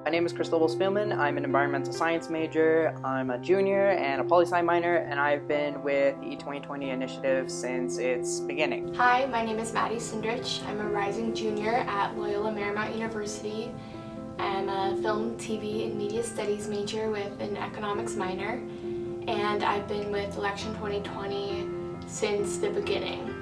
My name is Cristobal Spielman. I'm an environmental science major. I'm a junior and a poli-sci minor, and I've been with the E2020 initiative since its beginning. Hi, my name is Maddie Sindrich. I'm a rising junior at Loyola Marymount University. I'm a film, TV, and media studies major with an economics minor, and I've been with Election 2020 since the beginning.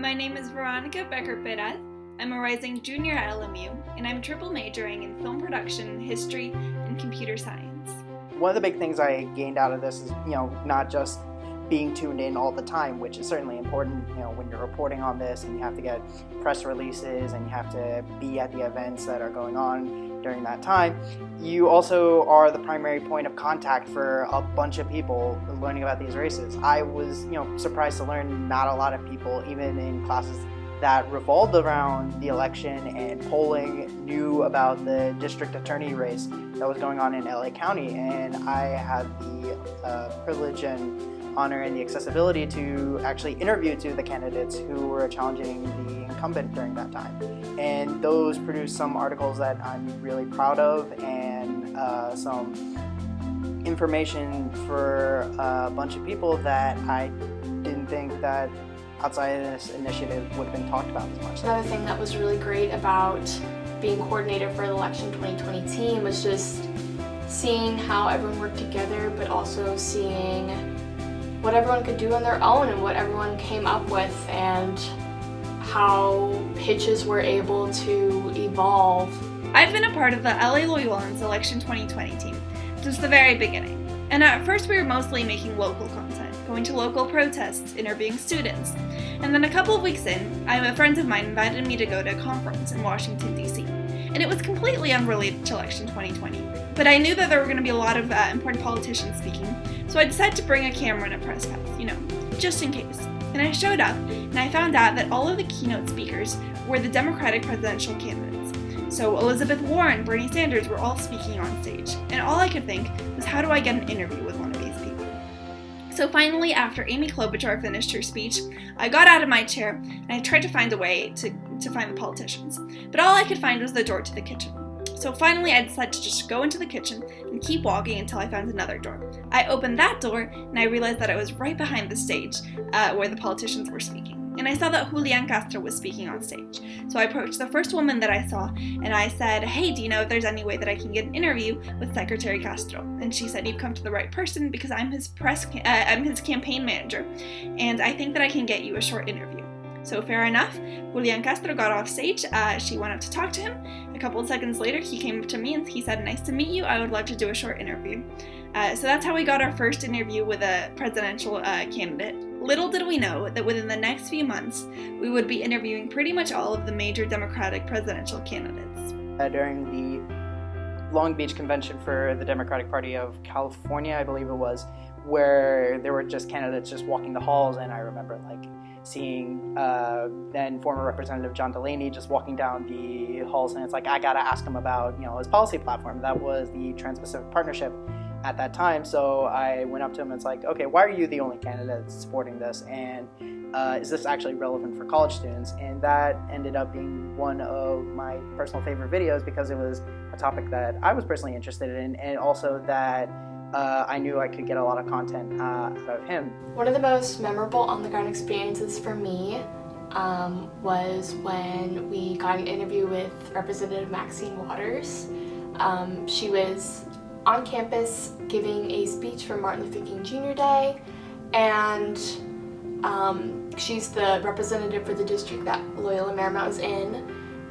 My name is Veronica Becker-Perez. I'm a rising junior at LMU, and I'm triple majoring in film production, history, and computer science. One of the big things I gained out of this is, not just being tuned in all the time, which is certainly important, when you're reporting on this and you have to get press releases and you have to be at the events that are going on during that time. You also are the primary point of contact for a bunch of people learning about these races. I was, surprised to learn not a lot of people, even in classes that revolved around the election and polling, knew about the district attorney race that was going on in LA County, and I had the privilege and honor and the accessibility to actually interview two of the candidates who were challenging the incumbent during that time. And those produced some articles that I'm really proud of, and some information for a bunch of people that I didn't think that outside of this initiative would have been talked about as much. Another thing that was really great about being coordinator for the Election 2020 team was just seeing how everyone worked together, but also seeing what everyone could do on their own and what everyone came up with, and how pitches were able to evolve. I've been a part of the LA Loyolans Election 2020 team since the very beginning. And at first we were mostly making local content, going to local protests, interviewing students. And then a couple of weeks in, friends of mine invited me to go to a conference in Washington, D.C. And it was completely unrelated to Election 2020. But I knew that there were going to be a lot of important politicians speaking, so I decided to bring a camera and a press pass, just in case. And I showed up, and I found out that all of the keynote speakers were the Democratic presidential candidates. So Elizabeth Warren, Bernie Sanders were all speaking on stage, and all I could think was, how do I get an interview with one of these people? So finally, after Amy Klobuchar finished her speech, I got out of my chair and I tried to find a way to find the politicians, but all I could find was the door to the kitchen. So finally, I decided to just go into the kitchen and keep walking until I found another door. I opened that door and I realized that I was right behind the stage where the politicians were speaking. And I saw that Julian Castro was speaking on stage. So I approached the first woman that I saw, and I said, "Hey, do you know if there's any way that I can get an interview with Secretary Castro?" And she said, "You've come to the right person because I'm his campaign manager, and I think that I can get you a short interview." So fair enough, Julian Castro got off stage, she went up to talk to him. A couple of seconds later, he came up to me and he said, "Nice to meet you, I would love to do a short interview." So that's how we got our first interview with a presidential candidate. Little did we know that within the next few months, we would be interviewing pretty much all of the major Democratic presidential candidates. During the Long Beach convention for the Democratic Party of California, I believe it was, where there were just candidates just walking the halls, and I remember seeing then former Representative John Delaney just walking down the halls, and it's I gotta ask him about his policy platform. That was the Trans-Pacific Partnership at that time. So I went up to him and it's okay, why are you the only candidate supporting this, and is this actually relevant for college students? And that ended up being one of my personal favorite videos because it was a topic that I was personally interested in, and also that I knew I could get a lot of content out of him. One of the most memorable on-the-ground experiences for me was when we got an interview with Representative Maxine Waters. She was on campus giving a speech for Martin Luther King Jr. Day, and she's the representative for the district that Loyola Marymount is in,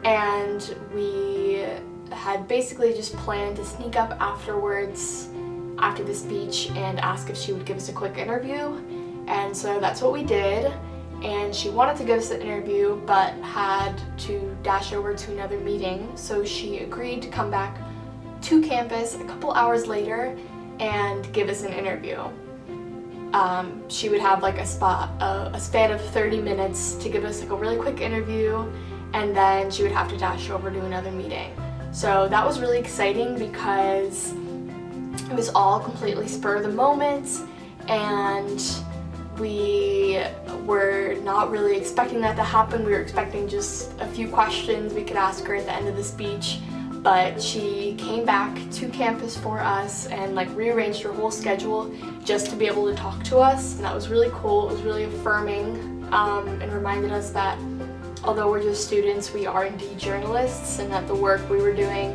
and we had basically just planned to sneak up afterwards after the speech and ask if she would give us a quick interview. And so that's what we did, and she wanted to give us an interview but had to dash over to another meeting, so she agreed to come back to campus a couple hours later and give us an interview. She would have a span of 30 minutes to give us a really quick interview, and then she would have to dash over to another meeting. So that was really exciting because it was all completely spur of the moment, and we were not really expecting that to happen. We were expecting just a few questions we could ask her at the end of the speech, but she came back to campus for us and like rearranged her whole schedule just to be able to talk to us, and that was really cool. It was really affirming, and reminded us that although we're just students, we are indeed journalists, and that the work we were doing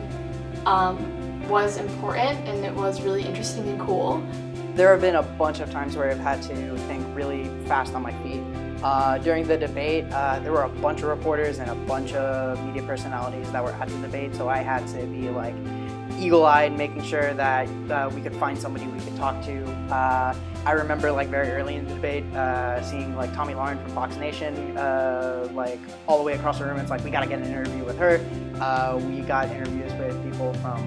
was important and it was really interesting and cool. There have been a bunch of times where I've had to think really fast on my feet. During the debate, there were a bunch of reporters and a bunch of media personalities that were at the debate, so I had to be like eagle-eyed, making sure that we could find somebody we could talk to. I remember like very early in the debate seeing like Tomi Lahren from Fox Nation like all the way across the room. It's like we gotta get an interview with her. We got interviews with people from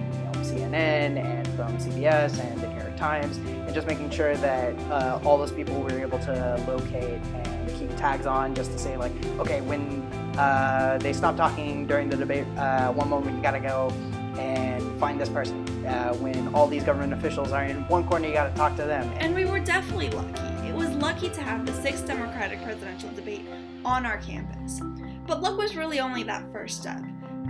CNN and from CBS and the New York Times, and just making sure that all those people we were able to locate and keep tags on, just to say like, okay, when they stop talking during the debate, one moment you gotta go and find this person. When all these government officials are in one corner, you gotta talk to them. And we were definitely lucky. It was lucky to have the 6th Democratic presidential debate on our campus. But luck was really only that first step.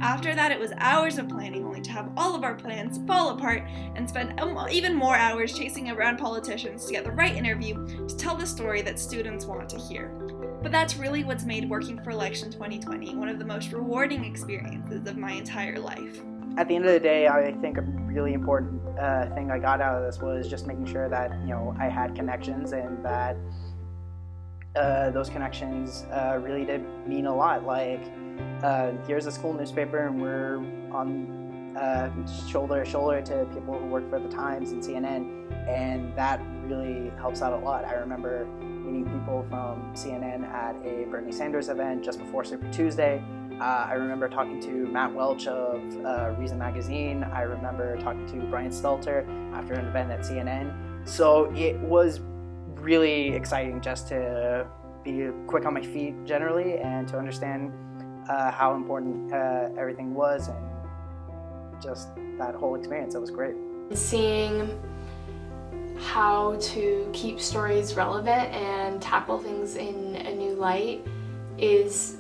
After that, it was hours of planning, only to have all of our plans fall apart and spend even more hours chasing around politicians to get the right interview to tell the story that students want to hear. But that's really what's made working for Election 2020 one of the most rewarding experiences of my entire life. At the end of the day, I think a really important thing I got out of this was just making sure that I had connections, and that those connections really did mean a lot. Like, here's a school newspaper, and we're on shoulder to shoulder to people who work for the Times and CNN, and that really helps out a lot. I remember meeting people from CNN at a Bernie Sanders event just before Super Tuesday. I remember talking to Matt Welch of Reason Magazine. I remember talking to Brian Stelter after an event at CNN. So it was really exciting just to be quick on my feet generally, and to understand how important everything was, and just that whole experience. It was great. Seeing how to keep stories relevant and tackle things in a new light,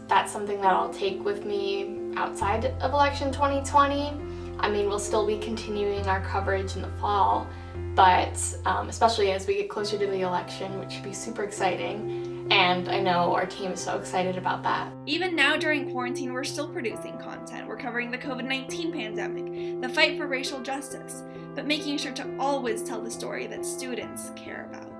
that's something that I'll take with me outside of Election 2020. I mean, we'll still be continuing our coverage in the fall, but especially as we get closer to the election, which should be super exciting, and I know our team is so excited about that. Even now during quarantine, we're still producing content. We're covering the COVID-19 pandemic, the fight for racial justice, but making sure to always tell the story that students care about.